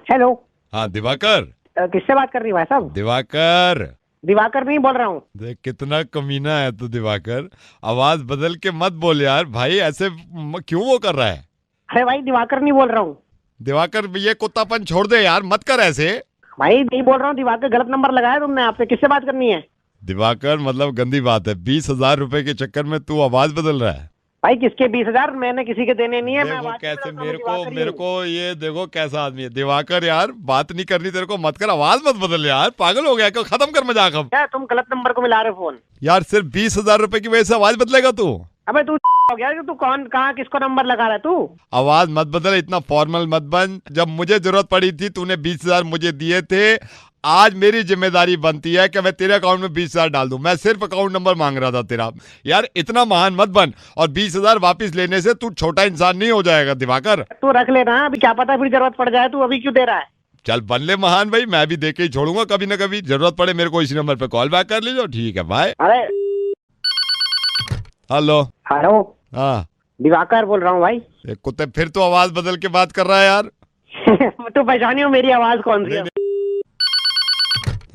Hello. हाँ दिवाकर। किससे बात कर रही है भाई साहब? दिवाकर दिवाकर नहीं बोल रहा हूँ। देख कितना कमीना है तू दिवाकर। आवाज बदल के मत बोल यार भाई, ऐसे क्यों वो कर रहा है? अरे भाई दिवाकर नहीं बोल रहा हूँ। दिवाकर ये कुत्तापन छोड़ दे यार, मत कर ऐसे। भाई नहीं बोल रहा हूँ, दिवाकर गलत नंबर लगाया तुमने। आपसे किससे बात करनी है? दिवाकर मतलब गंदी बात है, 20,000 रुपए के चक्कर में तू आवाज बदल रहा है। भाई किसके 20,000? मैंने किसी के देने नहीं है। मैं देखो आवाज कैसे बदल रहा हूँ, मेरे को ये देखो कैसा आदमी है दिवाकर यार। बात नहीं करनी तेरे को, मत कर, आवाज मत बदल यार। पागल हो गया क्या? खत्म कर मजाक अब। क्या तुम गलत नंबर को मिला रहे हो फोन? यार सिर्फ 20,000 रुपए की वजह से आवाज बदलेगा तू? अबे तू हो गया कि तू कौन कहाँ किसको नंबर लगा रहा है तू? आवाज मत बदल, इतना फॉर्मल मत बन। जब मुझे जरूरत पड़ी थी तूने 20,000 मुझे दिए थे। आज मेरी जिम्मेदारी बनती है कि मैं तेरे अकाउंट में 20,000 डाल दूं। मैं सिर्फ अकाउंट नंबर मांग रहा था तेरा। यार इतना महान मत बन। और 20,000 वापिस लेने से तू छोटा इंसान नहीं हो जाएगा दिवाकर। तू रख लेना, अभी क्या पता फिर जरूरत पड़ जाए। तू अभी क्यों दे रहा है? चल बन ले महान भाई, मैं भी दे के ही छोड़ूंगा। कभी ना कभी जरूरत पड़े मेरे को इसी नंबर पे कॉल बैक कर लीजिए। ठीक है भाई। अरे हेलो। हेलो, हाँ दिवाकर बोल रहा हूँ भाई। एक कुत्ते फिर तो आवाज बदल के बात कर रहा है यार। तू पहचानी हो मेरी आवाज कौन सी है?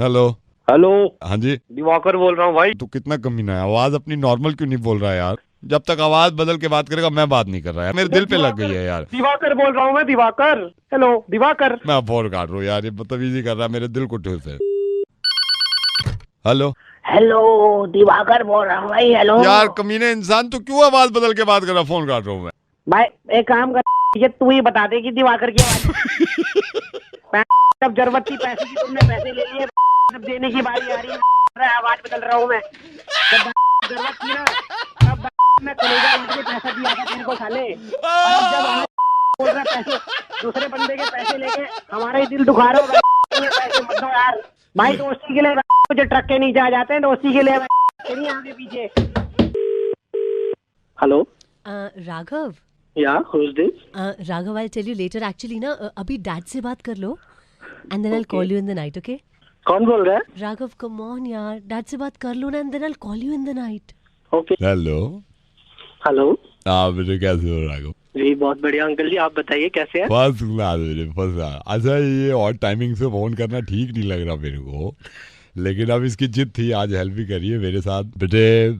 हेलो। हेलो, हाँ जी। दिवाकर बोल रहा हूँ भाई। तू कितना कमीना है, आवाज अपनी नॉर्मल क्यों नहीं बोल रहा है यार? जब तक आवाज बदल के बात करेगा मैं बात नहीं कर रहा है। मेरे दिल पे लग गई है यार। दिवाकर बोल रहा हूँ मैं, दिवाकर। हेलो दिवाकर। मैं फोन काट रहा हूँ यार, ये बदतमीजी कर रहा है, मेरे दिल को ठेस है। हेलो। हेलो, दिवाकर बोल रहा हूँ भाई। हेलो यार कमीने इंसान, तू क्यों आवाज बदल के बात कर रहा है? फोन काट रहा हूँ मैं। भाई, एक काम कर, ये तू ही बता दे कि दिवाकर की आवाज जब जरूरत थी पैसे की तुमने पैसे ले लिए। जब देने की बारी आ रही है आवाज बदल रहा हूँ मैं। जब जरूरत थी ना तब मैं कलेजा उठ के पैसा दिया था तुमको साले। और अब जब हमें बोल रहा है पैसे, दूसरे बंदे के पैसे लेके हमारा ही दिल दुखा रहा हो। पैसे मत दो यार भाई, दोस्ती के लिए मुझे ट्रक के नीचे आ जाते हैं, दोस्ती के लिए नहीं आगे पीछे। हेलो राघव। या who's this? Raghav, I'll tell you later. Actually ना अभी डैड से बात कर लो and then I'll call you in the night, okay? कौन बोल रहा है? राघव, come on यार, डैड से बात कर लो ना and then I'll call you in the night. Okay. Hello. Hello हाँ बेटे, कैसे हो राघव? जी बहुत बढ़िया अंकल जी, आप बताइए कैसे हैं? फर्स्ट क्लास बेटे, फर्स्ट क्लास। अच्छा ये और टाइमिंग से फोन करना ठीक नहीं लग रहा मेरे को, लेकिन अब इसकी जिद थी, आज हेल्प भी करिए मेरे साथ बेटे।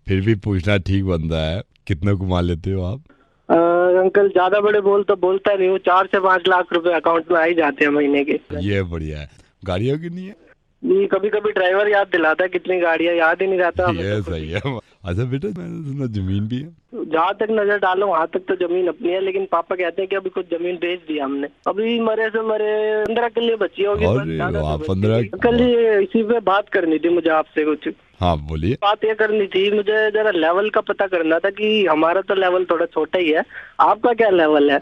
फिर भी पूछना ठीक बनता है, कितना कमा लेते हो आप? अंकल ज्यादा बड़े बोल तो बोलता नहीं हूँ, 4 से 5 लाख रुपए अकाउंट में आ ही जाते हैं महीने के। ये बढ़िया है। गाड़ियों की नहीं है? जी कभी कभी ड्राइवर याद दिलाता है कितनी गाड़ियाँ, याद ही नहीं रहता हमें ये तो सही है। अच्छा बेटा, मैंने सुना जमीन भी है? जहाँ तक नजर डालो वहाँ तक तो जमीन अपनी है, लेकिन पापा कहते हैं कि अभी कुछ जमीन बेच दिया हमने। अभी मरे से मरे 15 किले बची होगी बस, अरे ज्यादा वाह, तो बची 15। नहीं। अंकल जी इसी पे बात करनी थी मुझे आपसे कुछ। हाँ बोलिए। बात ये करनी थी, मुझे जरा लेवल का पता करना था कि हमारा तो लेवल थोड़ा छोटा ही है, आपका क्या लेवल है?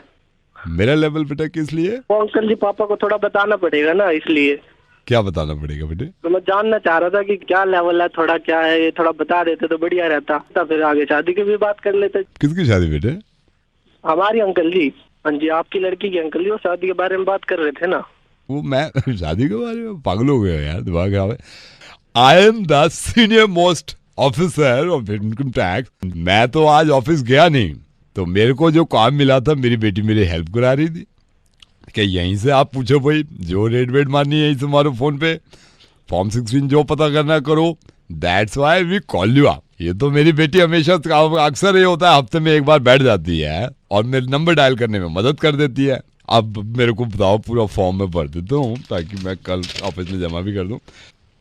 मेरा लेवल बेटा किस लिए? वो अंकल जी पापा को थोड़ा बताना पड़ेगा ना, इसलिए। क्या बताना पड़ेगा बेटे? तो मैं जानना चाह रहा था कि क्या लेवल है, थोड़ा क्या है, ये थोड़ा बता देते तो बढ़िया रहता, तो फिर आगे शादी की भी बात कर लेते। किसकी शादी बेटे? हमारी अंकल जी। हाँ जी, आपकी लड़की की अंकल जी, वो शादी के बारे में बात कर रहे थे ना। वो मैं शादी के बारे में पागल हो गया यार, दिमाग खराब है। I am the senior most officer of income tax. मैं तो आज ऑफिस गया नहीं, तो मेरे को जो काम मिला था मेरी बेटी मेरी हेल्प करा रही थी कि यहीं से आप पूछो भाई, जो रेट वेट मारनी है यहीं से मारो फोन पे, फॉर्म 16 जो पता करना करो। That's why we call you up. ये तो मेरी बेटी हमेशा अक्सर ये होता है, हफ्ते में एक बार बैठ जाती है और मेरे नंबर डायल करने में मदद कर देती है। अब मेरे को बताओ, पूरा फॉर्म में भर देता हूँ ताकि मैं कल ऑफिस में जमा भी कर दूँ।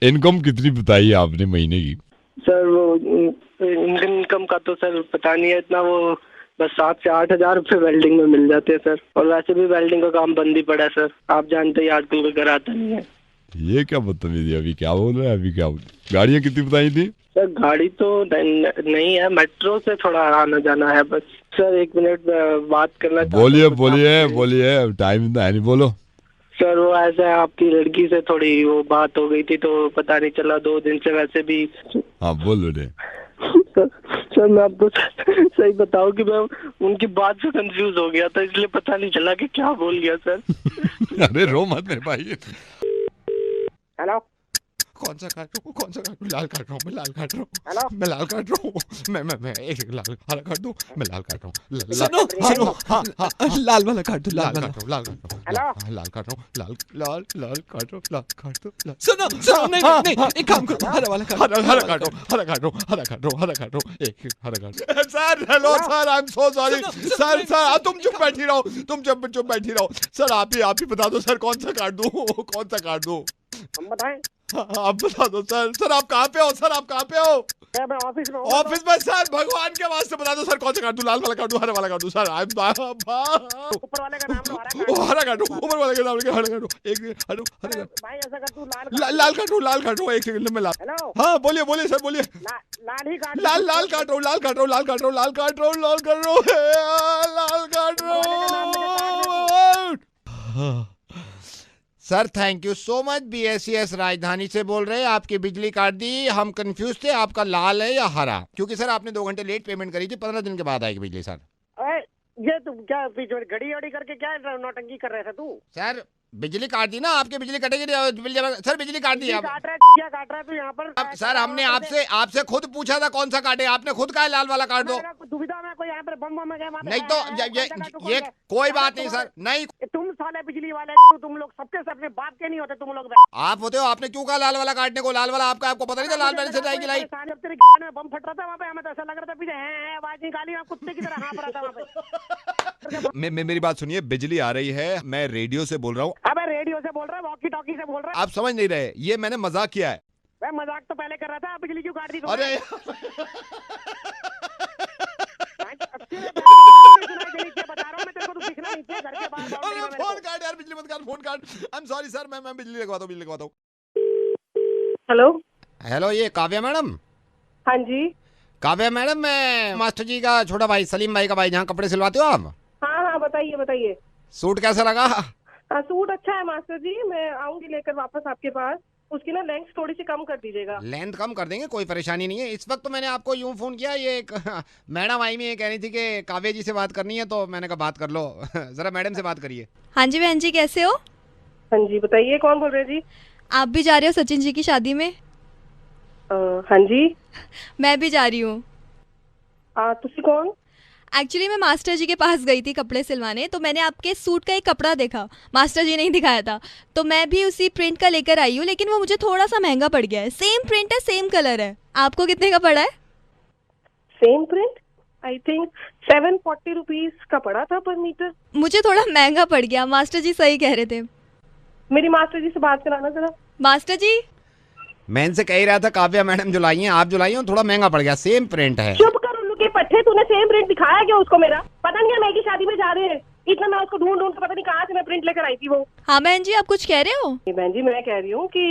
इनकम कितनी बताई आपने महीने की? सर वो इनकम का तो सर पता नहीं है इतना, वो बस 7 से 8 हजार रुपए वेल्डिंग में मिल जाते हैं सर, और वैसे भी वेल्डिंग का काम बंद ही पड़ा है सर, आप जानते ही आजकल कोई घर आता नहीं है। ये क्या बदतमीजी, अभी क्या बोल रहे हैं? अभी क्या गाड़ियाँ कितनी बताई थी? सर गाड़ी तो नहीं है, मेट्रो से थोड़ा आना जाना है बस। सर 1 मिनट बात करना। बोलिए बोलिए बोलिए, टाइम है नहीं, बोलो। सर वो ऐसा है, आपकी लड़की से थोड़ी वो बात हो गई थी तो पता नहीं चला, 2 दिन से वैसे भी। हाँ बोल बेटे। सर मैं आपको सही बताऊं कि मैं उनकी बात से कंफ्यूज हो गया था, इसलिए पता नहीं चला कि क्या बोल गया सर। अरे रो मत मेरे भाई। हेलो। कौन सा काट रहा हूँ, कौन सा काट रहा हूँ, लाल काट रहा हूँ, मैं लाल काट रहा हूँ, हेलो मैं लाल काट रहा हूँ, मैं एक लाल हरा काट दूँ, मैं लाल काट रहा हूँ, सुनो सुनो, हाँ हाँ लाल वाला काट दो, लाल लाल काट वाला। रहा हूँ, लाल काट रहा हूँ, हेलो लाल काट रहा हूँ, लाल काट रहा हूँ, लाल काट दो, लाल सुनो सुनो, नहीं नहीं नहीं, एक काम करो, हरा वाला काट, हरा काट रहा हूँ, हरा काट रहा हूँ, हरा काट रहा हूँ, हरा काट रहा हूँ, एक हरा काट रहा हूँ। Sir hello sir, I am so sorry sir, sir तुम चुप बैठी रहो, तुम चुप बैठी रहो सर, आप ही बता दो सर, कौन सा काट दूँ, कौन सा काट दूँ, हम बताएं आप बता दो सर, सर आप कहाँ पे हो, सर आप कहाँ पे हो, क्या मैं ऑफिस में हूँ ऑफिस में सर, भगवान के वास्ते बता दो सर, कौन सा काट दूँ, लाल वाला काट दूँ, हरा वाला काट दूँ सर, आई एम ऊपर वाले का नाम लो हरा काट हरा काटो, ऊपर वाले के नाम लेके हरा काटो, एक हरो हरा काटो, भाई ऐसा कर तू लाल काटो, एक सेकंड में लाल, हेलो हाँ बोलिए सर बोलिए, लाल ही काट लाल काट रहा हूँ। Sir thank you so much, BSES राजधानी से बोल रहे हैं, आपकी बिजली काट दी, हम कंफ्यूज थे आपका लाल है या हरा, क्योंकि सर आपने 2 घंटे लेट पेमेंट करी थी, 15 दिन के बाद आएगी बिजली सर। अरे ये तुम क्या बीच में घड़ी वड़ी करके क्या नौटंकी कर रहे थे तू सर बिजली काट दी ना, आपकी बिजली कटेगी सर, बिजली काट दी अब। काट रहा है क्या काट रहा है तू यहाँ पर अब सर हमने आपसे खुद पूछा था कौन सा काटे, आपने खुद कहा लाल वाला काट दो, दुविधा में कोई यहाँ पर बम बम गया नहीं तो ये कोई बात नहीं सर, नहीं तुम साले बिजली वाले तुम लोग सबके सब अपने बाप के नहीं होते तुम लोग आप होते हो, आपने क्यों कहा लाल वाला काटने को, लाल वाला आपको पता नहीं था लाल वाले से जाएगी लाइट, जब तेरे में बम फट रहा था वहाँ पे, हमें तो ऐसा लग रहा था पीछे है आवाज निकाली, मैं कुत्ते की तरह हाँफ रहा था वहाँ पे। मेरी बात सुनिए, बिजली आ रही है, मैं रेडियो से बोल रहा हूँ, अबे रेडियो से बोल रहा है, वॉकी टॉकी से बोल रहा है, आप समझ नहीं रहे, ये मैंने मजाक किया है। मैं मजाक तो पहले कर रहा था, बिजली क्यों काट दी अरे फोन काट यार, बिजली मत काट, फोन काट, आई एम सॉरी सर, मैं बिजली लगवाता हूँ। हेलो ये काव्या मैडम, हाँ जी। काव्या मैडम, मैं मास्टर जी का छोटा भाई, सलीम भाई का भाई, जहाँ कपड़े सिलवाते हो आप, हाँ बताइए। सूट कैसा लगा? सूट अच्छा है मास्टर जी, मैं आऊंगी लेकर वापस आपके पास, उसकी ना लेंथ थोड़ी सी कम कर दीजिएगा। लेंथ कम कर देंगे, कोई परेशानी नहीं है। इस वक्त तो मैंने आपको यूं फोन किया, ये एक मैडम आई में ये कह रही थी कि काव्या जी से बात करनी है, तो मैंने कहा बात कर लो। जरा मैडम से बात करिए। हाँ जी बहन जी, कैसे हो? हाँ जी बताइए, कौन बोल रहे हैं जी? आप भी जा रहे हो सचिन जी की शादी में? हाँ जी। मैं भी जा रही हूँ। तुसी कौन? एक्चुअली मैं मास्टर जी के पास गई थी कपड़े सिलवाने, तो मैंने आपके सूट का एक कपड़ा देखा, मास्टर जी ने ही दिखाया था, तो मैं भी उसी प्रिंट का लेकर आई हूँ, लेकिन वो मुझे थोड़ा सा महंगा पड़ गया है। सेम प्रिंट है, सेम कलर है। आपको कितने का पड़ा है? Same print I think 740 rupees का पड़ा था पर मीटर। मुझे थोड़ा महंगा पड़ गया, मास्टर जी सही कह रहे थे। मेरी मास्टर जी से बात कराना जरा। मास्टर जी, मैं इनसे कह ही रहा था, काव्या मैडम जो लाई हैं, आप जो लाई हैं, थोड़ा महंगा पड़ गया, सेम प्रिंट है। चुप कर उल्लू के पट्टे, तूने सेम प्रिंट दिखाया क्या उसको? मेरा पता नहीं है, मैं की शादी में जा रहे हैं, इतना मैं उसको ढूंढ के पता नहीं कहाँ से मैं प्रिंट लेकर आई थी वो। हाँ बहन जी, आप कुछ कह रहे हो? बहन जी मैं कह रही हूँ कि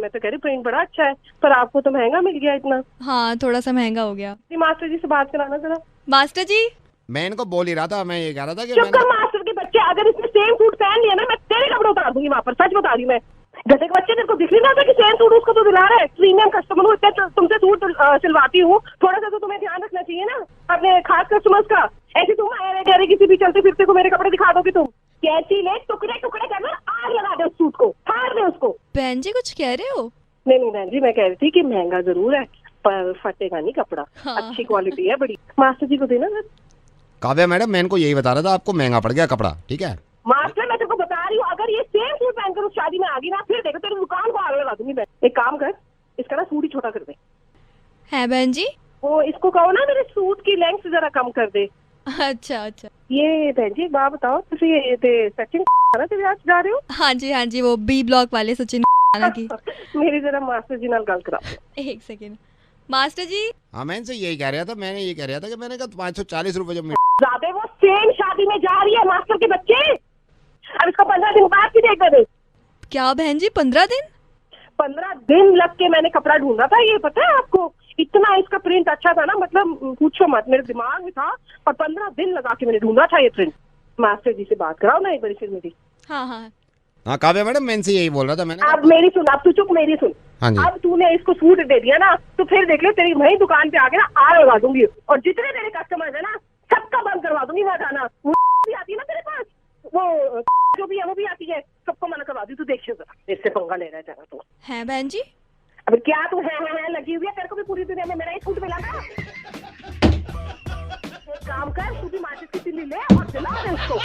मैं तो कह रही हूँ प्रिंट बड़ा अच्छा है, पर आपको तो महंगा मिल गया इतना। हाँ थोड़ा सा महंगा हो गया। मास्टर जी से बात कराना जरा। मास्टर जी, मैं इनको बोल ही रहा था, मैं ये कह रहा था कि चुप कर मास्टर के बच्चे, अगर इसने सेम सूट पहन लिया ना, मैं तेरे कपड़े उतार दूंगी वहाँ पर, सच बता रही हूँ मैं। गधे के बच्चे, तेरे को दिख नहीं रहा था कि सेम सूट उसको तो दिला रहा है? प्रीमियम कस्टमर हूँ, इतने तुमसे सूट सिलवाती हूँ, थोड़ा सा तो तुम्हें ध्यान रखना चाहिए ना अपने खास कस्टमर्स का। ऐसे तुम अरे किसी भी चलते फिरते को मेरे कपड़े दिखा दोगे तुम? कैसी ले टुकड़े करना, आग लगा दे उस सूट को, फाड़ दे उसको। बहन जी कुछ कह रहे हो? नहीं बहन जी, मैं कह रही थी कि महंगा जरूर है पर फटेगा नहीं कपड़ा। हाँ। अच्छी क्वालिटी है बड़ी। मास्टर जी को देना सर। काव्या मैडम, मैं इनको यही बता रहा था, आपको महंगा पड़ गया कपड़ा, ठीक है? मास्टर मैं तेरे को बता रही हूँ, अगर ये सेम सूट पहनकर उस शादी में आ गई ना, फिर देखो तेरी दुकान को आग लगा दूंगी मैं। एक काम कर, इसका ना सूट ही छोटा कर दे। है बहन जी? वो इसको कहो ना मेरे सूट की लेंथ जरा कम कर दे। अच्छा। ये बहन जी एक बात बताओ, तुझे ये सचिन ना तेरे आज जा रहे हो? हाँ जी, वो B ब्लॉक वाले सचिन की। मेरी जरा मास्टर जी नाल गल करा। एक सेकेंड मास्टर जी। हाँ मैं इनसे यही कह रहा था, मैंने ये कह रहा था कि मैंने कहा 540 रुपए जब ज्यादा वो सेम शादी में जा रही है मास्टर के बच्चे, अब इसको 15 दिन बाद की देख दे। क्या बहन जी 15 दिन? 15 दिन लग के मैंने कपड़ा ढूंढा था, ये पता है आपको? इतना इसका प्रिंट अच्छा था ना, मतलब पूछो मत, मेरे दिमाग में था, और 15 दिन लगा के मैंने ढूंढा था ये प्रिंट। मास्टर जी से बात कराओ ना एक बार फिर मेरी। हाँ काव्या मैडम, मैं इनसे यही बोल रहा था। मैंने अब मेरी सुन, अब तू चुप, मेरी सुन। हाँ जी। अब तूने इसको सूट दे दिया ना, तो फिर देख ले तेरी वही दुकान पे आके ना आग लगा दूंगी, और जितने तेरे कस्टमर है ना सबका बंद करवा दूंगी। वहाँ जाना वो भी आती है ना तेरे पास, वो जो भी है वो भी आती है, सबको मना करवा दी। तू देखिए जरा, इससे पंगा ले रहा है जरा तो। है बहन जी? अब क्या तू है लगी हुई है, तेरे को भी पूरी दुनिया में मेरा ही सूट मिला था। एक काम कर, तू भी माचिस की तिल्ली ले और जला दे उसको।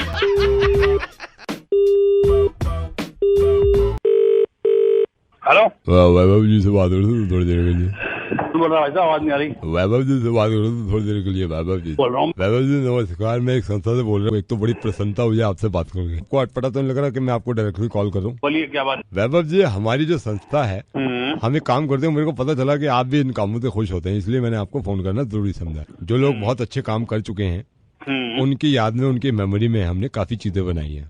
हेलो, वैभव जी से बात करो तो थोड़ी देर के लिए। बोल रहा भाई साहब, आवाज नहीं आ रही। वैभव जी से बात करो तो थोड़ी देर के लिए। वैभव जी बोल रहा हूँ। वैभव जी नमस्कार, मैं एक संस्था से बोल रहा हूँ। एक तो बड़ी प्रसन्नता हुई है आपसे बात करके। आपको अटपटा तो नहीं लग रहा कि मैं आपको डायरेक्टली कॉल करूँ? बोलिए क्या बात। वैभव जी, हमारी जो संस्था है हम एक काम करते हैं, मेरे को पता चला कि आप भी इन कामों से खुश होते हैं, इसलिए मैंने आपको फोन करना जरूरी समझा। जो लोग बहुत अच्छे काम कर चुके हैं उनकी याद में, उनकी मेमोरी में हमने काफी चीजें बनाई है।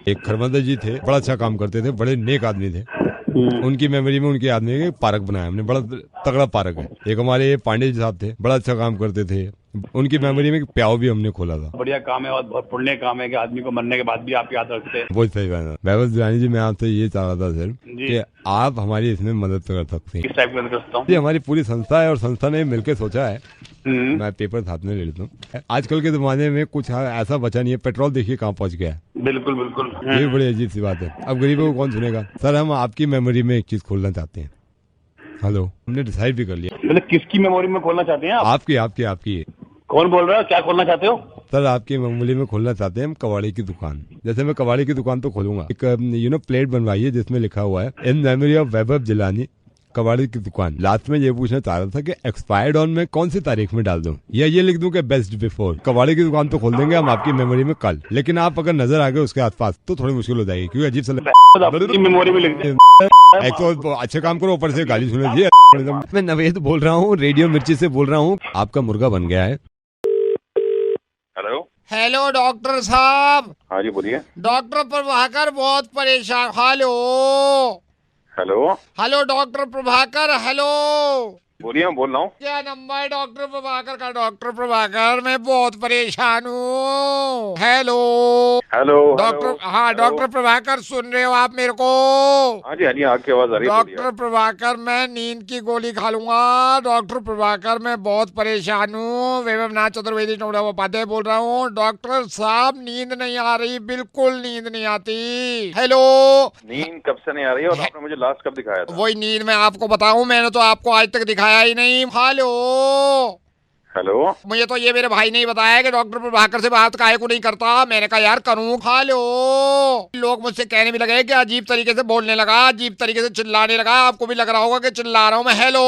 एक खरमंदर जी थे, बड़ा अच्छा काम करते थे, बड़े नेक आदमी थे। उनकी मेमोरी में, उनके आदमी में पार्क बनाया हमने, बड़ा तगड़ा पार्क है। एक हमारे पांडे जी साहब थे, बड़ा अच्छा काम करते थे, उनकी मेमोरी में प्याव भी हमने खोला था। बढ़िया काम है और बहुत पुण्य काम है कि आदमी को मरने के बाद भी आप याद रखते हैं। बहुत सही बात है। वैभव दुलानी जी, मैं आपसे ये चाह रहा था सर कि आप हमारी इसमें मदद कर सकते हैं। किस टाइप की मदद कर सकता हूँ? ये हमारी पूरी संस्था है और संस्था ने मिलकर सोचा है, मैं पेपर साथ में ले लेता हूँ। आजकल के जमाने में कुछ ऐसा बचा नहीं है। पेट्रोल देखिए कहाँ पहुँच गया है। बिल्कुल बिल्कुल। ये बड़ी अजीब सी बात है। अब गरीबों को कौन सुनेगा? सर, हम आपकी मेमोरी में एक चीज खोलना चाहते हैं। हेलो, हमने डिसाइड भी कर लिया। मतलब किसकी मेमोरी में खोलना चाहते हैं आप? आपकी आपकी आपकी कौन बोल रहा है? क्या खोलना चाहते हो? सर, आपकी मेमोरी में खोलना चाहते हैं हम कबाड़ी की दुकान। जैसे मैं कबाड़ी की दुकान तो खोलूंगा, एक प्लेट बनवाई है जिसमें लिखा हुआ है इन मेमोरी ऑफ वैभव जिलानी कबाड़ी की दुकान। लास्ट में ये पूछना चाह रहा था कि एक्सपायर्ड ऑन में कौन सी तारीख में डाल दूं, या ये लिख दूं कि बेस्ट बिफोर। कबाड़ी की दुकान तो खोल देंगे हम आपकी मेमोरी में कल, लेकिन आप अगर नजर आ गए उसके आसपास तो थोड़ी मुश्किल हो जाएगी, क्योंकि अजीब सा मेमोरी में लिख दे। एक तो अच्छे काम करो, ऊपर से गाली सुने जी। मैं नवेद बोल रहा हूँ, रेडियो मिर्ची से बोल रहा हूँ। आपका मुर्गा बन गया है। हेलो। हेलो डॉक्टर साहब। हाँ जी, बोलिए। डॉक्टर प्रभाकर बहुत परेशान। Hello hello. Hello doctor Prabhakar. Hello, बोलिए, मैं बोल रहा हूँ। क्या नंबर है डॉक्टर प्रभाकर का? डॉक्टर प्रभाकर, मैं बहुत परेशान हूँ। Hello hello. डॉक्टर, हाँ डॉक्टर प्रभाकर, सुन रहे हो आप मेरे को? हाँ जी, आपकी आवाज आ रही है। डॉक्टर प्रभाकर, मैं नींद की गोली खा लूंगा। डॉक्टर प्रभाकर, मैं बहुत परेशान हूँ। वैभवनाथ चतुर्वेदी उपाध्याय बोल रहा हूँ। डॉक्टर साहब, नींद नहीं आ रही, बिल्कुल नींद नहीं आती। हेलो। नींद कब से नहीं आ रही है और आपने मुझे लास्ट कब दिखाया था? वही नींद मैं आपको बताऊं, मैंने तो आपको आज तक दिखाया ही नहीं। हेलो। हेलो। मुझे तो ये मेरे भाई ने ही बताया कि डॉक्टर प्रभाकर से बात काहे को नहीं करता। मैंने कहा यार करूं। हेलो। लोग मुझसे कहने भी लगे कि अजीब तरीके से बोलने लगा, अजीब तरीके से चिल्लाने लगा। आपको भी लग रहा होगा कि चिल्ला रहा हूं मैं। Hello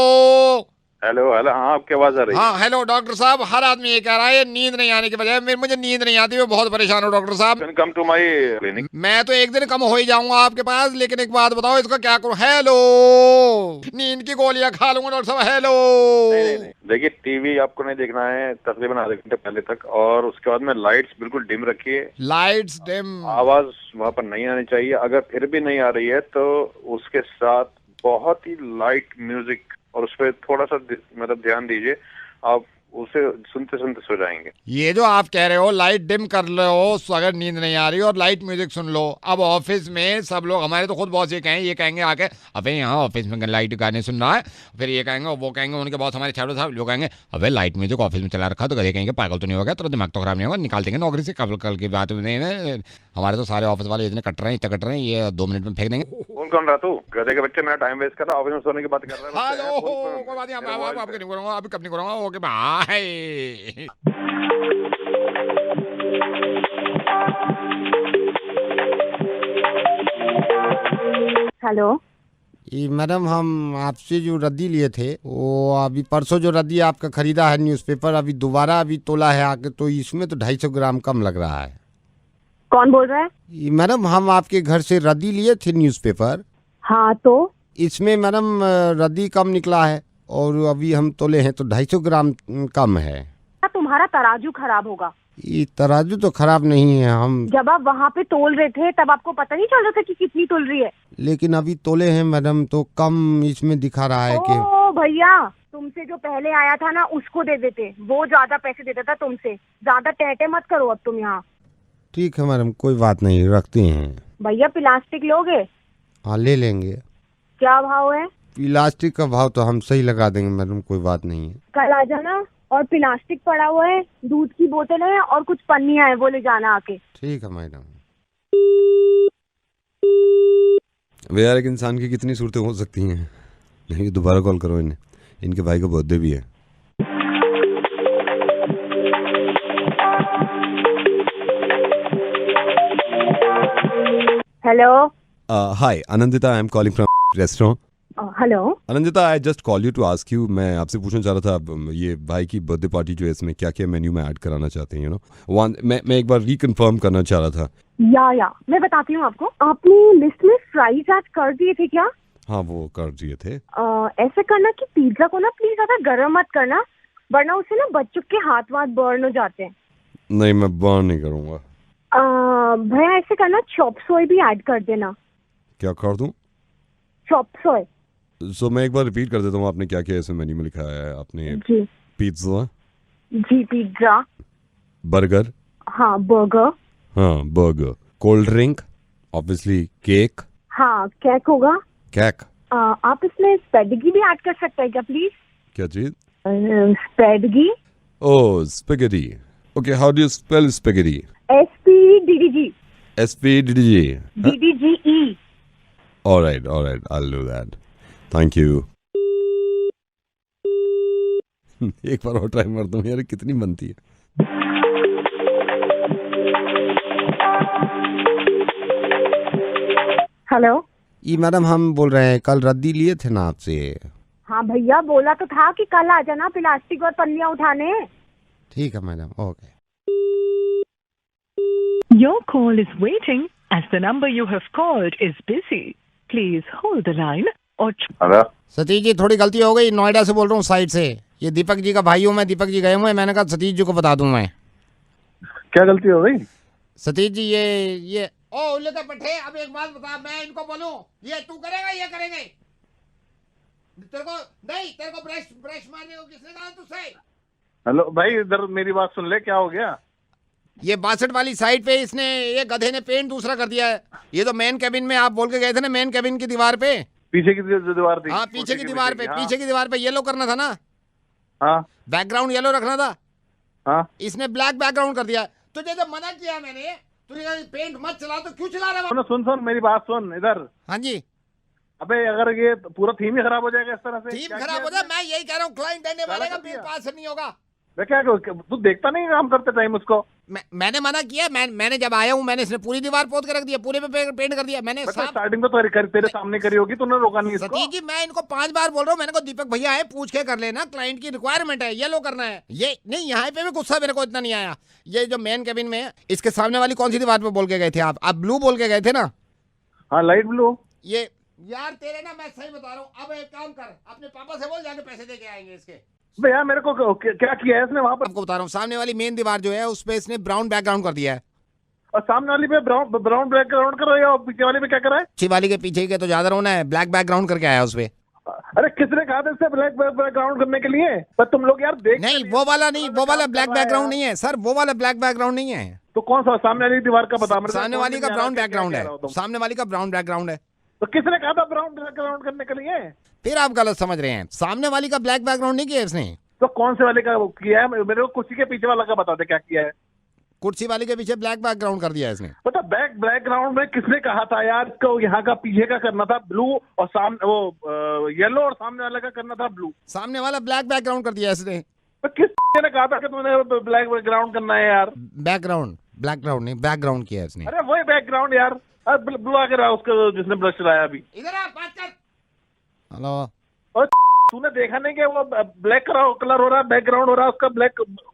hello. हेलो। हाँ, आपकी आवाज आ रही है। हाँ हेलो डॉक्टर साहब, हर आदमी ये कह रहा है नींद नहीं आने की वजह मुझे नींद नहीं आती, मैं बहुत परेशान हूँ डॉक्टर साहब। Come to my clinic. मैं तो एक दिन कम हो ही जाऊंगा आपके पास, लेकिन एक बात बताओ, इसका क्या करूं? हेलो। नींद की गोलियां खा लूंगा डॉक्टर साहब। हेलो। नहीं। देखिए, टीवी आपको नहीं देखना है तकरीबन आधे घंटे पहले तक, और उसके बाद में लाइट्स बिल्कुल डिम रखिए। Lights dim. आवाज वहाँ पर नहीं आनी चाहिए। अगर फिर भी नहीं आ रही है तो उसके साथ बहुत ही लाइट म्यूजिक, और उस पर थोड़ा सा मतलब ध्यान दीजिए, आप उसे सुनते सुनते सो जाएंगे। ये जो आप कह रहे हो लाइट डिम कर लो अगर नींद नहीं आ रही और लाइट म्यूजिक सुन लो। अब ऑफिस में सब लोग, हमारे तो खुद बॉस ये कहेंगे आके, अबे यहाँ ऑफिस में लाइट गाने सुन रहा है। फिर ये कहेंगे, वो कहेंगे, उनके बॉस हमारे छात्रों साहब लोग कहेंगे, अबे लाइट म्यूजिक ऑफिस में चला रखा, तो कभी कहेंगे पागल तो नहीं हो गया, तो दिमाग तो खराब नहीं होगा, निकाल देंगे नौकरी से। कल की बात नहीं। हमारे तो सारे ऑफिस वाले इतने कट रहे हैं, ये 2 मिनट में फेंक देंगे। कौन रहा तू? गधे के बच्चे, मेरा टाइम वेस्ट कर रहा, ऑफिस में सोने की बात कर रहा है। हेलो, कोई बात नहीं, आपके नहीं करूंगा, अभी कब नहीं करूंगा। Okay bye. हेलो। मैडम, हम आपसे जो रद्दी लिए थे, वो अभी परसों जो रद्दी आपका खरीदा है न्यूज़पेपर, अभी दोबारा अभी तोला है आके, तो इसमें तो 250 ग्राम कम लग रहा है। कौन बोल रहा है? मैडम, हम आपके घर से रद्दी लिए थे न्यूज़पेपर। हाँ, तो इसमें मैडम रद्दी कम निकला है, और अभी हम तोले हैं तो 250 ग्राम कम है। तुम्हारा तराजू खराब होगा। ये तराजू तो खराब नहीं है। हम जब आप वहाँ पे तोल रहे थे तब आपको पता नहीं चल रहा था कि कितनी तोल रही है? लेकिन अभी तोले हैं मैडम, तो कम इसमें दिखा रहा है कि। ओ भैया, तुमसे जो पहले आया था ना उसको दे देते, वो ज्यादा पैसे देता था तुमसे। ज्यादा टहटे मत करो अब तुम यहाँ। ठीक है मैडम, कोई बात नहीं, रखते हैं। भैया प्लास्टिक लोगे? हाँ, ले लेंगे। क्या भाव है? प्लास्टिक का भाव तो हम सही लगा देंगे मैडम, कोई बात नहीं है। कल आ जाना, और प्लास्टिक पड़ा हुआ है, दूध की बोतल है और कुछ पन्नियां है, वो ले जाना आके। ठीक है मैडम। वे यार, एक इंसान की कितनी सूरतें हो सकती हैं। नहीं, दोबारा कॉल करो इन्हें, इनके भाई का बर्थडे भी है। Hello. Hi Anandita, I am calling from restaurant. Hello. Anandita, I just call you to ask you, मैं आपसे पूछना चाह रहा था, ये भाई की बर्थडे पार्टी जो है इसमें क्या क्या मेन्यू में ऐड कराना चाहते हैं, यू नो। मैं एक बार रिकन्फर्म करना चाह रहा था। या मैं बताती हूँ आपको। आपने लिस्ट में फ्राइज ऐड कर दिए थे क्या? हाँ, वो कर दिए थे। ऐसे करना कि पिज्जा को ना प्लीज ज्यादा गर्म मत करना, वरना उससे ना बच्चों के हाथ वाथ बर्न हो जाते हैं। नहीं, मैं बर्न नहीं करूँगा। भैया ऐसे करना, चॉप सोय भी ऐड कर देना। क्या कर दूँ? चॉप सोय। सो मैं एक बार रिपीट कर देता हूँ, आपने क्या क्या इसमें मेन्यू में लिखा है? आपने जी पिज्जा, जी पिज्जा, बर्गर, हाँ बर्गर, हाँ burger, cold drink, obviously cake, हाँ केक होगा। केक। आप इसमें स्पेडगी भी ऐड कर सकते हैं क्या प्लीज? क्या चीज? Spaghetti. Oh, spaghetti. Okay, how do you spell spaghetti? SPDDG। SPDDG। DDGE। Alright, I'll do that. Thank you. एक बार और ट्राई मारता हूँ यार, कितनी बनती है। हेलो। ये मैडम हम बोल रहे हैं, कल रद्दी लिए थे ना आपसे। हाँ भैया, बोला तो था कि कल आ जाना प्लास्टिक और पन्नियाँ उठाने। ठीक है madam, okay. Your call is waiting as the number you have called is busy. Please hold the line or... hello Satish ji, थोड़ी गलती हो गई, नोएडा से बोल रहा हूँ साइड से। ये दीपक जी का भाई हूँ मैं, दीपक जी गए हुए, मैंने कहा सतीश जी को बता दूं मैं। क्या गलती हो गई? सतीश जी ये ओ उल्ले तो पट्टे, अब एक बात बता, मैं इनको बोलूं ये तू करेगा ये करेंगे? तेरे को ब्रश मारने को किसने कहा तुझसे? हेलो भाई, इधर मेरी बात सुन ले, क्या हो गया? ये 62 वाली साइड पे इसने, ये गधे ने पेंट दूसरा कर दिया है। ये तो मेन केबिन में आप बोल के गए थे ना, मेन केबिन की दीवार पे, पीछे की दीवार थी। हाँ पीछे की दीवार पे, पीछे की दीवार पे येलो करना था ना। हाँ बैकग्राउंड येलो रखना था। हाँ, इसने ब्लैक बैकग्राउंड कर दिया। तुझे जब मना किया मैंने, तूने पेंट मत चला, तो क्यों चला रहा है? सुन मेरी बात सुन इधर। हाँ जी। अबे अगर ये पूरा थीम ही खराब हो जाएगा इस तरह से। थीम खराब हो जाए, मैं यही कह रहा हूँ, क्लाइंट देने वाले का बिल पास नहीं होगा। मैं क्या तू देखता नहीं काम करते टाइम उसको? मैंने मना किया, मैंने जब आया हूँ मैंने इसने पूरी दीवार पोत के रख दिया, पूरे पे पेंट कर दिया मैंने। स्टार्टिंग तो तेरे सामने करी होगी, तूने रोका नहीं इसको। सतीश जी, मैं इनको 5 बार बोल रहा हूँ, मैंने को दीपक भैया है, पूछ के कर लेना, क्लाइंट की रिक्वायरमेंट है, येलो करना है। ये नहीं, यहाँ पे भी गुस्सा मेरे को इतना नहीं आया। ये जो मेन केबिन में है, इसके सामने वाली कौन सी दीवार पे बोल के गए थे आप? ब्लू बोल के गए थे ना? हाँ, लाइट ब्लू। ये यार तेरे ना, मैं सही बता रहा हूँ, अब एक काम कर, अपने पापा से बोल, जाके पैसे दे के आएंगे इसके। भैया मेरे को क्या किया है इसने वहाँ पर? आपको बता रहा हूँ, सामने वाली मेन दीवार जो है उस पे इसने ब्राउन बैकग्राउंड कर दिया है। और सामने वाली पे ब्राउन बैकग्राउंड कर रहा है, और पीछे वाली पे क्या कर रहा है? पीछे वाली के पीछे के तो ज्यादा रोना है, ब्लैक बैकग्राउंड करके आया उस पे। अरे किसने कहा था इससे ब्लैक बैकग्राउंड करने के लिए? पर तुम लोग यार देख नहीं, वो वाला नहीं, वो वाला ब्लैक बैकग्राउंड नहीं है सर, वो वाला ब्लैक बैकग्राउंड नहीं है। तो कौन सा? सामने वाली दीवार का बता। सामने वाली का ब्राउन बैकग्राउंड है, सामने वाली का ब्राउन बैकग्राउंड है। तो किसने कहा था ब्राउन बैकग्राउंड करने के लिए? फिर आप गलत समझ रहे हैं, सामने वाली का ब्लैक बैकग्राउंड नहीं किया इसने। तो कौन से वाले का किया है? मेरे को कुर्सी के पीछे वाला का बता दे क्या किया है। कुर्सी वाली के पीछे ब्लैक बैकग्राउंड कर दिया इसने। पता बैकग्राउंड में किसने कहा था यार इसको? यहाँ का पीछे का करना था ब्लू, और सामने वो येलो, और सामने वाले का करना था ब्लू। सामने वाला ब्लैक बैकग्राउंड कर दिया इसने। तो किस ने कहा था कि तुमने ब्लैक बैकग्राउंड करना है यार? बैकग्राउंड, बैकग्राउंड नहीं, बैकग्राउंड किया इसने। अरे वही बैकग्राउंड यार, ब्लू आगे रहा उसका जिसने ब्रश चलाया अभी। इधर आ, बात कर। हेलो। और तूने देखा नहीं कि वो ब्लैक कलर हो रहा है, बैकग्राउंड हो रहा है उसका ब्लैक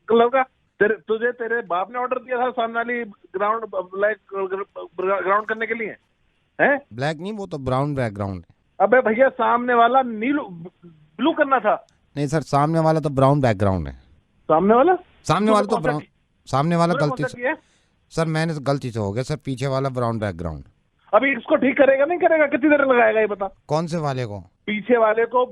कलर का? तेरे बाप ने ऑर्डर दिया था सामने वाली ग्राउंड ब्लैक ग्राउंड करने के लिए, हैं? ब्लैक नहीं, वो तो ब्राउन बैकग्राउंड है। अबे भैया, सामने वाला नीलू ब्लू करना था। नहीं सर, सामने वाला तो ब्राउन बैकग्राउंड है। सामने वाला तो ब्राउन, सामने वाला गलती से से। सर, मैंने तो गलती से हो गया सर, पीछे वाला ब्राउन बैकग्राउंड। अभी इसको ठीक करेगा नहीं करेगा? कितनी देर लगाएगा ये बता? कौन से वाले को? पीछे वाले को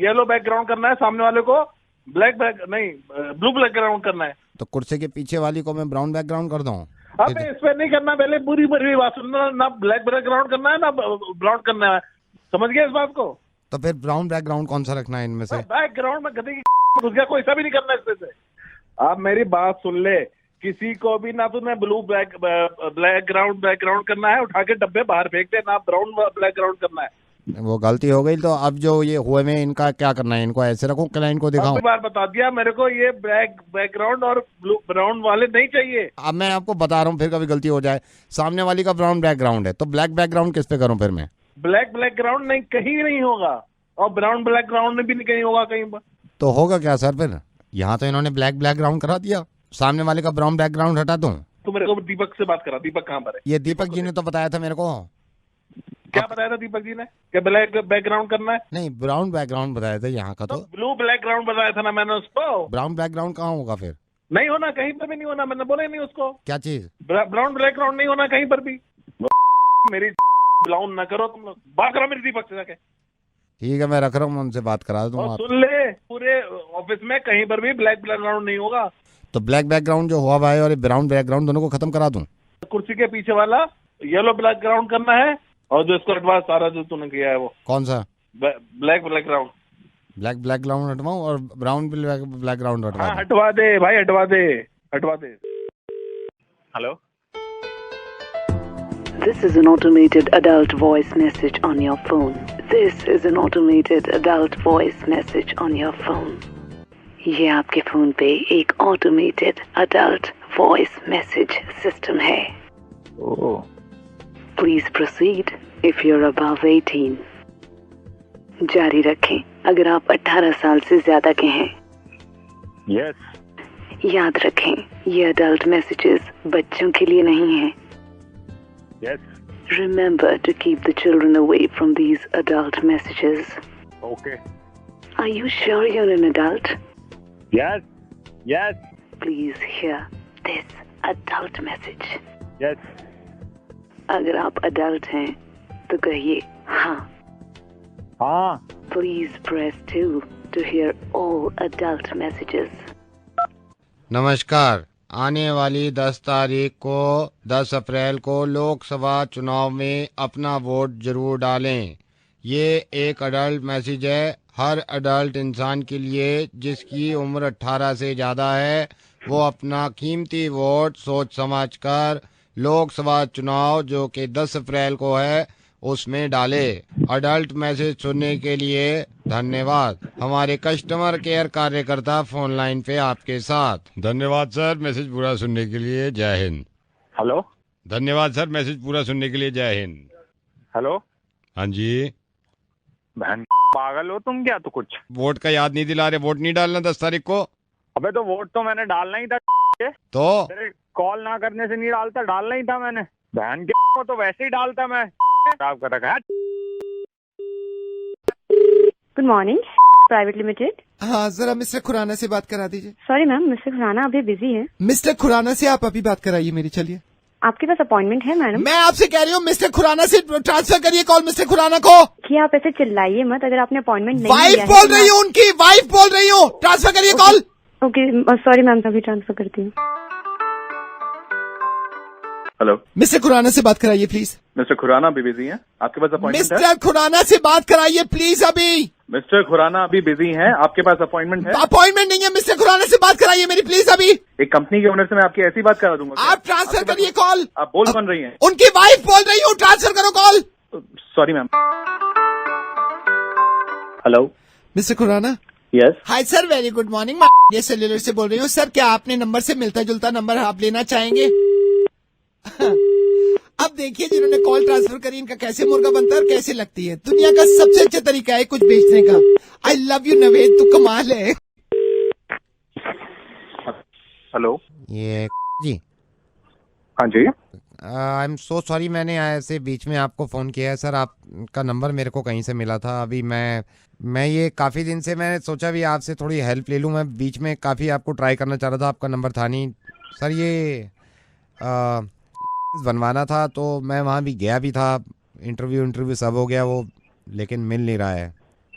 येलो बैकग्राउंड करना है, सामने वाले को ब्लैक ब्लू बैकग्राउंड करना है। तो कुर्सी के पीछे वाली को मैं ब्राउन बैकग्राउंड कर दूं? अबे इस पे नहीं करना, पहले पूरी बात सुनना। ना ब्लैक बैकग्राउंड करना है ना ब्राउन करना है, समझ गए इस बात को? तो फिर ब्राउन बैकग्राउंड कौन सा रखना है इनमें से? बैकग्राउंड में गधे की घुस गया, कोई ऐसा भी नहीं करना इसमें से। आप मेरी बात सुन ले, किसी को भी ना तूने ब्लू बैकग्राउंड करना है, उठा के डब्बे बाहर फेंक दे, ना ब्राउन बैकग्राउंड करना है। वो गलती हो गई, तो अब जो ये हुए में इनका क्या करना है? इनको ऐसे रखो, क्लाइंट को दिखाऊं? बार बता दिया मेरे को, ये बैकग्राउंड और ब्राउन वाले नहीं चाहिए। अब मैं आपको बता रहा हूँ, फिर कभी गलती हो जाए। सामने वाली का ब्राउन बैकग्राउंड है, तो ब्लैक बैकग्राउंड किस पे करूँ फिर मैं? ब्लैक बैकग्राउंड नहीं, कहीं नहीं होगा, और ब्राउन बैकग्राउंड भी नहीं कहीं होगा कहीं पर। तो होगा क्या सर फिर? यहाँ तो इन्होंने ब्लैक बैकग्राउंड करा दिया, सामने वाले का ब्राउन बैकग्राउंड हटा दूं? तो मेरे को दीपक से बात करा। दीपक कहाँ पर है? ये दीपक जी ने तो बताया था मेरे को। क्या बताया था दीपक जी ने? क्या ब्लैक बैकग्राउंड करना है? नहीं, ब्राउन बैकग्राउंड बताया था यहाँ का। तो ब्लू बैकग्राउंड बताया था ना मैंने उसको। ब्राउन बैकग्राउंड कहाँ होगा फिर? नहीं होना, कहीं पर भी नहीं होना, मैंने बोला ही नहीं उसको। क्या चीज? ब्राउन बैकग्राउंड नहीं होना कहीं पर भी। मेरी ब्राउन ना करो तुम लोग, बात करो मेरी दीपक से जाके। ठीक है, मैं रख रहा हूँ, उनसे बात करा दूंगा। और सुन ले, पूरे ऑफिस में कहीं पर भी ब्लैक बैकग्राउंड नहीं होगा। तो ब्लैक बैकग्राउंड जो हुआ भाई और ब्राउन बैकग्राउंड दोनों को खत्म करा दूं? कुर्सी के पीछे वाला येलो बैकग्राउंड करना है, और जो इसको हटवा सारा जो तूने किया है वो। कौन सा? Black background. ब्लैक बैकग्राउंड हटवाऊं और ब्राउन बैकग्राउंड हटवा दूं? हटवा दे भाई, हटवा दे, हटवा दे। Hello, This is an automated adult voice message on your phone. This is an automated adult voice message on your phone. ये आपके फोन पे एक automated adult voice message system है। Please proceed if you are above 18। जारी रखें अगर आप 18 साल से ज्यादा के हैं। यस। याद रखें ये अडल्ट मैसेजेस बच्चों के लिए नहीं हैं। Yes. Remember to keep the children away from these adult messages. Okay. Are you sure you're an adult? Yes. Yes. Please hear this adult message. Yes. अगर आप adult हैं तो कहिए हाँ। हाँ। Please press 2 to hear all adult messages. नमस्कार। आने वाली 10 तारीख को 10 अप्रैल को लोकसभा चुनाव में अपना वोट जरूर डालें। ये एक अडल्ट मैसेज है हर अडल्ट इंसान के लिए जिसकी उम्र 18 से ज़्यादा है, वो अपना कीमती वोट सोच समझ कर लोकसभा चुनाव जो कि 10 अप्रैल को है उसमें डाले। अडल्ट मैसेज सुनने के लिए धन्यवाद। हमारे कस्टमर केयर कार्यकर्ता फोन लाइन पे आपके साथ। धन्यवाद सर मैसेज पूरा सुनने के लिए, जय हिंद। हेलो। धन्यवाद सर मैसेज पूरा सुनने के लिए, जय हिंद। हेलो। हाँ जी। बहन पागल हो तुम क्या? तो कुछ वोट का याद नहीं दिला रहे? वोट नहीं डालना 10 तारीख को? अबे तो वोट तो मैंने डालना ही था। तो तेरे कॉल ना करने से नहीं डालता, डालना ही था मैंने। बहन के को तो वैसे ही डालता मैं। खराब कर रखा है। Good morning private limited. हाँ जरा मिस्टर खुराना से बात करा दीजिए। सॉरी मैम, मिस्टर खुराना अभी बिजी है। मिस्टर खुराना से आप अभी बात कराइए मेरी। चलिए। आपके पास अपॉइंटमेंट है मैडम? मैं आपसे कह रही हूँ मिस्टर खुराना से ट्रांसफर करिए कॉल मिस्टर खुराना को। कि आप ऐसे चिल्लाइए मत, अगर आपने अपॉइंटमेंट नहीं वाइफ बोल रही हूँ, उनकी वाइफ बोल रही हूँ, ट्रांसफर करिए कॉल। ओके सॉरी मैम, अभी ट्रांसफर करती हूँ। हेलो, मिस्टर खुराना से बात कराइए प्लीज। मिस्टर खुराना अभी बिजी हैं, आपके पास अपॉइंटमेंट है? मिस्टर खुराना से बात कराइए प्लीज अभी। मिस्टर खुराना अभी बिजी हैं, आपके पास अपॉइंटमेंट है? अपॉइंटमेंट नहीं है, मिस्टर खुराना से बात कराइए मेरी प्लीज अभी। एक कंपनी के ओनर से मैं आपकी ऐसी बात करा दूंगा। आप ट्रांसफर करिए कॉल। आप बोल कौन रही हैं? उनकी वाइफ बोल रही हूँ, ट्रांसफर करो call. Sorry ma'am. Hello mister Khurana. Yes. Hi sir, very good morning. ये सेल्यूलर से बोल रही हूँ सर, क्या आपने नंबर से मिलता जुलता नंबर आप लेना चाहेंगे? अब देखिए जिन्होंने कॉल ट्रांसफर करी इनका कैसे मुर्गा बनता है और कैसे लगती है। दुनिया का सबसे अच्छा तरीका है कुछ बेचने का। आई लव यू नवेद, तू कमाल है। हेलो ये जी। हाँ जी। आई एम सो सॉरी, मैंने ऐसे बीच में आपको फ़ोन किया है सर। आपका नंबर मेरे को कहीं से मिला था। अभी मैं ये काफ़ी दिन से मैंने सोचा भी आपसे थोड़ी हेल्प ले लूँ। मैं बीच में काफ़ी आपको ट्राई करना चाह रहा था, आपका नंबर था नहीं सर। ये बनवाना था तो मैं वहाँ भी गया भी था, इंटरव्यू सब हो गया वो, लेकिन मिल नहीं रहा है।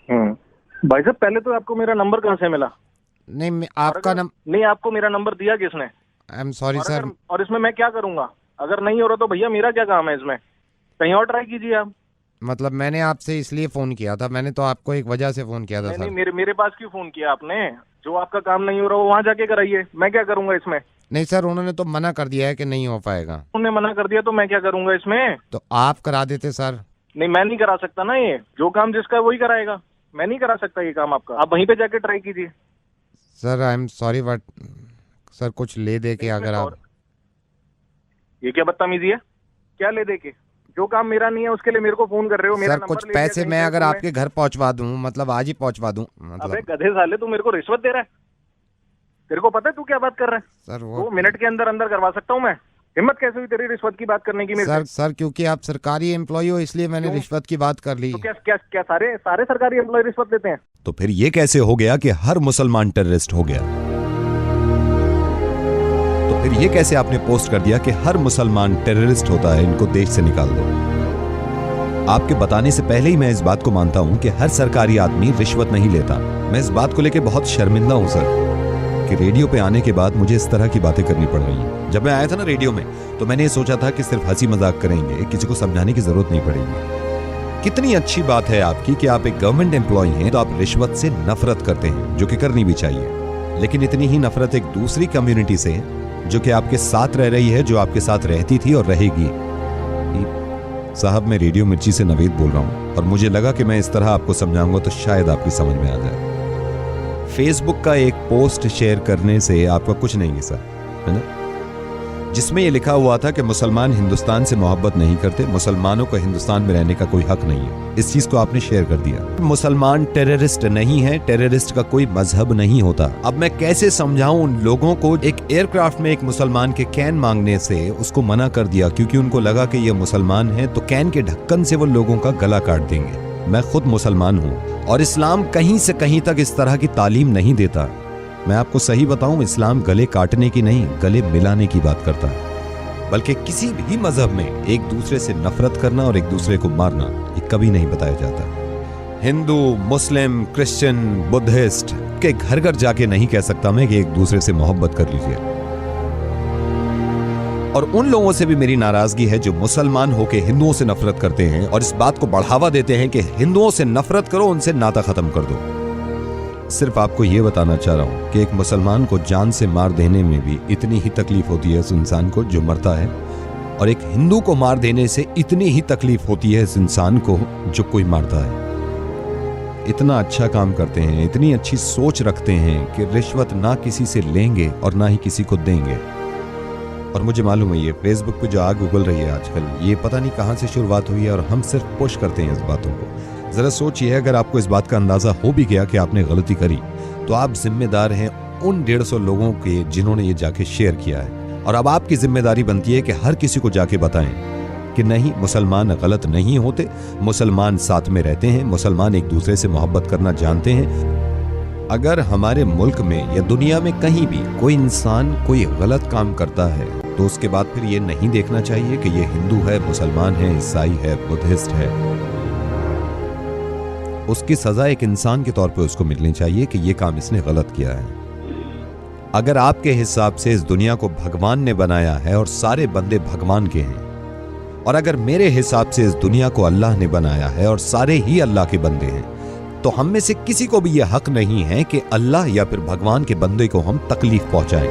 भाई साहब पहले तो आपको मेरा नंबर कहाँ से मिला? नहीं आपका नहीं, आपको मेरा नंबर दिया किसने? I am sorry sir. और इसमें मैं क्या करूँगा? अगर नहीं हो रहा तो भैया मेरा क्या काम है इसमें? कहीं और ट्राई कीजिए आप। मतलब मैंने आपसे इसलिए फ़ोन किया था, मैंने तो आपको एक वजह से फ़ोन किया था सर। नहीं, मेरे पास क्यों फ़ोन किया आपने? जो आपका काम नहीं हो रहा वो वहाँ जाके कराइए, मैं क्या करूँगा इसमें? नहीं सर, उन्होंने तो मना कर दिया है कि नहीं हो पाएगा। उन्होंने मना कर दिया तो मैं क्या करूँगा इसमें? तो आप करा देते सर। नहीं, मैं नहीं करा सकता ना, ये जो काम जिसका है वही कराएगा, मैं नहीं करा सकता ये काम आपका, आप वहीं पे जाके ट्राई कीजिए। Sir I am sorry but sir कुछ ले दे के अगर आप, ये क्या बदतमीजी है? क्या ले दे के? जो काम मेरा नहीं है उसके लिए मेरे को फोन कर रहे हो? मेरा सर नंबर कुछ ले लिया पैसे कहीं मैं से अगर तुम्हें? आपके घर पहुंचवा दूं, मतलब आज ही पहुंचवा दूं, अबे मतलब गधे साले, तू मेरे को रिश्वत दे रहा है? तेरे को पता है तू क्या बात कर रहा है? सर वो 2 मिनट के अंदर अंदर करवा सकता हूँ मैं। हिम्मत कैसे हुई तेरी रिश्वत की बात करने की मेरे सर से? सर क्योंकि आप सरकारी एम्प्लॉय हो इसलिए मैंने क्यों? रिश्वत की बात कर ली। तो क्या क्या क्या सारे सरकारी एम्प्लॉय रिश्वत लेते हैं? तो फिर ये कैसे हो गया कि हर मुसलमान टेररिस्ट हो गया? तो फिर ये कैसे आपने पोस्ट कर दिया कि हर मुसलमान टेररिस्ट होता है, इनको देश से निकाल दो? आपके बताने से पहले ही मैं इस बात को मानता हूं कि हर सरकारी आदमी रिश्वत नहीं लेता। मैं इस बात को लेकर बहुत शर्मिंदा हूं सर कि रेडियो पे आने के बाद मुझे इस तरह की बातें करनी पड़ रही हैं। जब मैं आया था ना रेडियो में तो मैंने ये सोचा था कि सिर्फ हंसी मजाक करेंगे, किसी को समझाने की जरूरत नहीं पड़ेगी। कितनी अच्छी बात है आपकी कि आप एक गवर्नमेंट एम्प्लॉय हैं तो आप रिश्वत से नफरत करते हैं, जो कि करनी भी चाहिए। लेकिन इतनी ही नफरत एक दूसरी कम्युनिटी से जो कि आपके साथ रह रही है, जो आपके साथ रहती थी और रहेगी। साहब मैं रेडियो मिर्ची से नवेद बोल रहा हूं और मुझे लगा कि मैं इस तरह आपको समझाऊंगा तो शायद आपकी समझ में आ जाए। फेसबुक का एक पोस्ट शेयर करने से आपका कुछ नहीं है सर, है ना, जिसमें यह लिखा हुआ था कि मुसलमान हिंदुस्तान से मोहब्बत नहीं करते, मुसलमानों को हिंदुस्तान में रहने का कोई हक नहीं है। इस चीज को आपने शेयर कर दिया। मुसलमान टेररिस्ट नहीं है, टेररिस्ट का कोई मजहब नहीं होता। अब मैं कैसे समझाऊं उन लोगों को? एक एयरक्राफ्ट में एक मुसलमान के कैन मांगने से उसको मना कर दिया क्योंकि उनको लगा कि ये मुसलमान है, तो कैन के ढक्कन से वो लोगों का गला काट देंगे। मैं खुद मुसलमान हूं और इस्लाम कहीं से कहीं तक इस तरह की तालीम नहीं देता। मैं आपको सही बताऊं, इस्लाम गले काटने की नहीं, गले मिलाने की बात करता है। बल्कि किसी भी मजहब में एक दूसरे से नफरत करना और एक दूसरे को मारना ये कभी नहीं बताया जाता। हिंदू, मुस्लिम, क्रिश्चियन, बुद्धिस्ट के घर घर जाके नहीं कह सकता मैं कि एक दूसरे से मोहब्बत कर लीजिए। और उन लोगों से भी मेरी नाराजगी है जो मुसलमान होके हिंदुओं से नफरत करते हैं और इस बात को बढ़ावा देते हैं कि हिंदुओं से नफरत करो, उनसे नाता खत्म कर दो। सिर्फ आपको यह बताना चाह रहा हूं कि एक मुसलमान को जान से मार देने में भी इतनी ही तकलीफ होती है उस इंसान को जो मरता है, और एक हिंदू को मार देने से इतनी ही तकलीफ होती है इस इंसान को जो कोई मारता है। इतना अच्छा काम करते हैं, इतनी अच्छी सोच रखते हैं कि रिश्वत ना किसी से लेंगे और ना ही किसी को देंगे। और मुझे मालूम है ये फेसबुक पे जो आग उगल रही है आजकल, ये पता नहीं कहां से शुरुआत हुई है और हम सिर्फ पुश करते हैं इस बातों को। जरा सोचिए, अगर आपको इस बात का अंदाजा हो भी गया कि आपने गलती करी तो आप जिम्मेदार हैं उन 150 लोगों के जिन्होंने ये जाके शेयर किया है। और अब आपकी जिम्मेदारी बनती है कि हर किसी को जाके बताएं कि नहीं, मुसलमान गलत नहीं होते, मुसलमान साथ में रहते हैं, मुसलमान एक दूसरे से मोहब्बत करना जानते हैं। अगर हमारे मुल्क में या दुनिया में कहीं भी कोई इंसान कोई गलत काम करता है तो उसके बाद फिर ये नहीं देखना चाहिए कि ये हिंदू है, मुसलमान है, ईसाई है, बुद्धिस्ट है। उसकी सजा एक इंसान के तौर पे उसको मिलनी चाहिए कि ये काम इसने गलत किया है। अगर आपके हिसाब से इस दुनिया को भगवान ने बनाया है और सारे बंदे भगवान के हैं, और अगर मेरे हिसाब से इस दुनिया को अल्लाह ने बनाया है और सारे ही अल्लाह के बंदे हैं, तो हम में से किसी को भी यह हक नहीं है कि अल्लाह या फिर भगवान के बंदे को हम तकलीफ पहुंचाएं।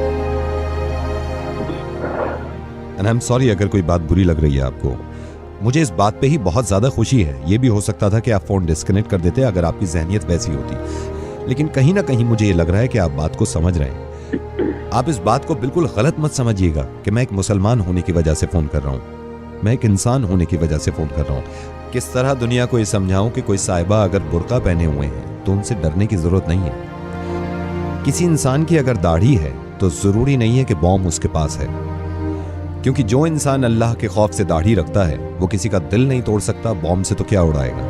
एंड आई एम सॉरी अगर कोई बात बुरी लग रही है आपको। मुझे इस बात पे ही बहुत ज्यादा खुशी है। यह भी हो सकता था कि आप फोन डिस्कनेक्ट कर देते अगर आपकी जहनियत वैसी होती, लेकिन कहीं ना कहीं मुझे ये लग रहा है कि आप बात को समझ रहे हैं। आप इस बात को बिल्कुल गलत मत समझिएगा कि मैं एक मुसलमान होने की वजह से फोन कर रहा हूं। मैं एक इंसान होने की वजह से फोन कर रहा हूं। किस तरह दुनिया को ये समझाऊं कि कोई साहिबा अगर बुर्का पहने हुए हैं तो उनसे डरने की जरूरत नहीं है। किसी इंसान की अगर दाढ़ी है तो जरूरी नहीं है कि बॉम्ब उसके पास है, क्योंकि जो इंसान अल्लाह के खौफ से दाढ़ी रखता है वो किसी का दिल नहीं तोड़ सकता, बॉम्ब से तो क्या उड़ाएगा।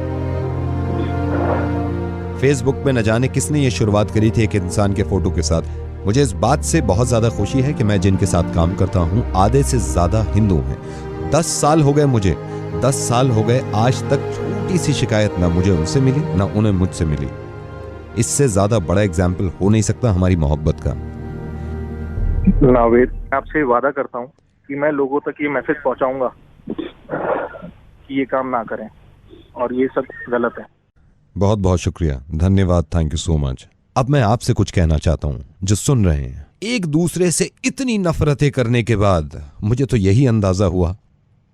फेसबुक पे न जाने किसने ये शुरुआत करी थी एक इंसान के फोटो के साथ। मुझे इस बात से बहुत ज्यादा खुशी है कि मैं जिनके साथ काम करता हूं आधे से ज्यादा हिंदू हैं। 10 साल हो गए मुझे, 10 साल हो गए, आज तक छोटी सी शिकायत ना मुझे उनसे मिली ना उन्हें मुझसे मिली। इससे ज्यादा बड़ा एग्जाम्पल हो नहीं सकता हमारी मोहब्बत का। नावेद, आपसे वादा करता हूँ कि मैं लोगों तक ये मैसेज पहुंचाऊंगा कि ये काम ना करें और ये सब गलत है। बहुत बहुत शुक्रिया, धन्यवाद, थैंक यू सो मच। अब मैं आपसे कुछ कहना चाहता हूं जो सुन रहे हैं। एक दूसरे से इतनी नफरतें करने के बाद मुझे तो यही अंदाजा हुआ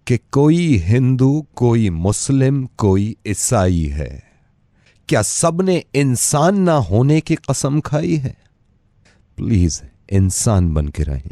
कि कोई हिंदू, कोई मुस्लिम, कोई ईसाई है, क्या सबने इंसान ना होने की कसम खाई है? प्लीज इंसान बन के रहें।